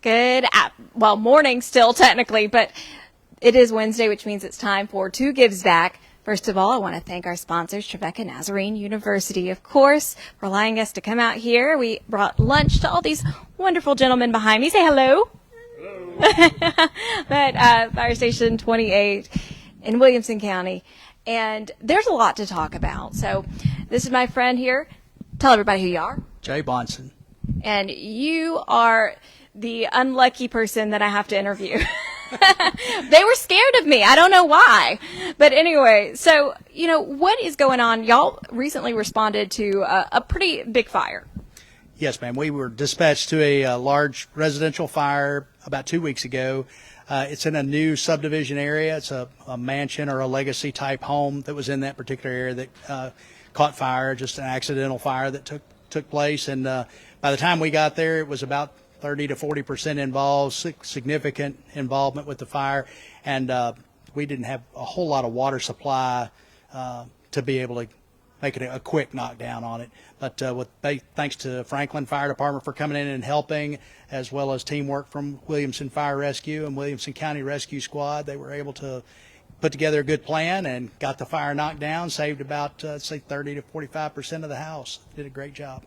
Morning still technically, but it is Wednesday, which means it's time for Two Gives Back. First of all, I want to thank our sponsors, Trevecca Nazarene University, of course, for allowing us to come out here. We brought lunch to all these wonderful gentlemen behind me. Say hello. Hello. But Fire Station 28 in Williamson County. And there's a lot to talk about. So this is my friend here. Tell everybody who you are. Jay Bonson. And you are the unlucky person that I have to interview. They were scared of me. I don't know why. But anyway, so, what is going on? Y'all recently responded to a pretty big fire. Yes, ma'am. We were dispatched to a large residential fire about 2 weeks ago. It's in a new subdivision area. It's a mansion or a legacy type home that was in that particular area that caught fire, just an accidental fire that took place. And by the time we got there, it was about 30 to 40% involved, significant involvement with the fire, and we didn't have a whole lot of water supply to be able to make it a quick knockdown on it. But thanks to Franklin Fire Department for coming in and helping, as well as teamwork from Williamson Fire Rescue and Williamson County Rescue Squad, they were able to put together a good plan and got the fire knocked down, saved about, 30 to 45% of the house. Did a great job.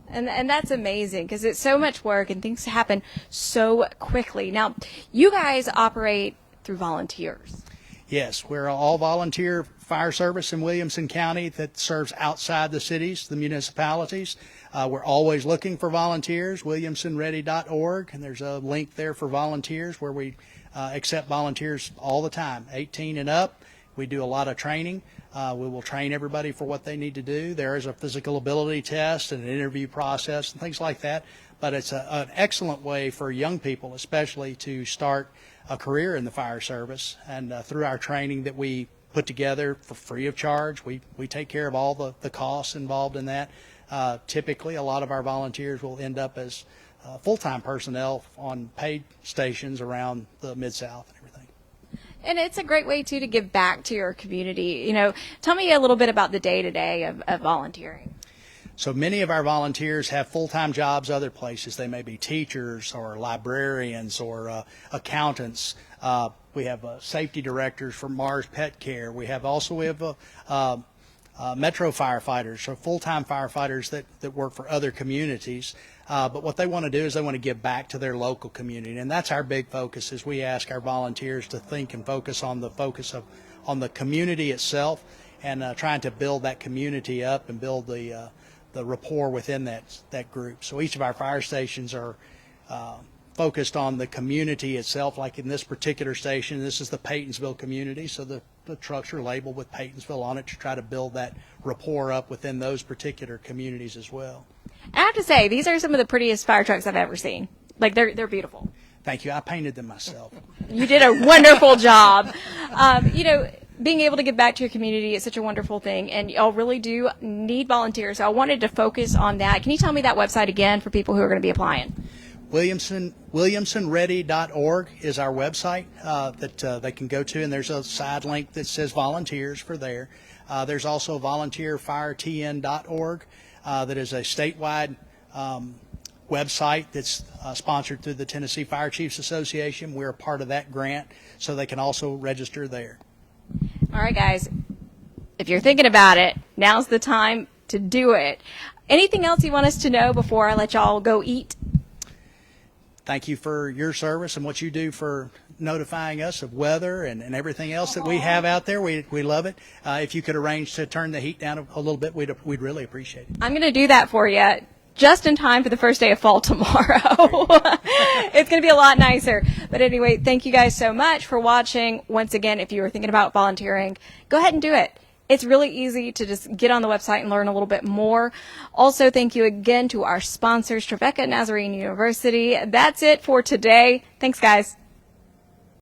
And that's amazing because it's so much work and things happen so quickly. Now, you guys operate through volunteers. Yes, we're all volunteer fire service in Williamson County that serves outside the cities, the municipalities. We're always looking for volunteers, williamsonready.org, and there's a link there for volunteers where we accept volunteers all the time, 18 and up. We do a lot of training. We will train everybody for what they need to do. There is a physical ability test and an interview process and things like that. But it's an excellent way for young people, especially, to start a career in the fire service. And through our training that we put together for free of charge, we take care of all the costs involved in that. Typically, a lot of our volunteers will end up as full-time personnel on paid stations around the Mid-South and everything. And it's a great way, too, to give back to your community. Tell me a little bit about the day-to-day of volunteering. So many of our volunteers have full-time jobs other places. They may be teachers or librarians or accountants. We have safety directors for Mars Pet Care. We have metro firefighters, so full-time firefighters that work for other communities. But what they want to do is they want to give back to their local community, and that's our big focus. Is we ask our volunteers to think and focus on the community itself, and trying to build that community up and build the rapport within that group. So each of our fire stations are focused on the community itself. Like in this particular station, this is the Paytonsville community, so the trucks are labeled with Paytonsville on it to try to build that rapport up within those particular communities as well. I have to say, these are some of the prettiest fire trucks I've ever seen. Like, they're beautiful. Thank you. I painted them myself. You did a wonderful job. Being able to give back to your community is such a wonderful thing, and y'all really do need volunteers. So I wanted to focus on that. Can you tell me that website again for people who are going to be applying? WilliamsonReady.org is our website that they can go to, and there's a side link that says volunteers for there. There's also volunteerfiretn.org that is a statewide website that's sponsored through the Tennessee Fire Chiefs Association. We're a part of that grant, so they can also register there. All right, guys, if you're thinking about it, now's the time to do it. Anything else you want us to know before I let y'all go eat? Thank you for your service and what you do for notifying us of weather and everything else that we have out there. We love it. If you could arrange to turn the heat down a little bit, we'd really appreciate it. I'm going to do that for you just in time for the first day of fall tomorrow. It's going to be a lot nicer. But anyway, thank you guys so much for watching. Once again, if you were thinking about volunteering, go ahead and do it. It's really easy to just get on the website and learn a little bit more. Also, thank you again to our sponsors, Trevecca Nazarene University. That's it for today. Thanks, guys.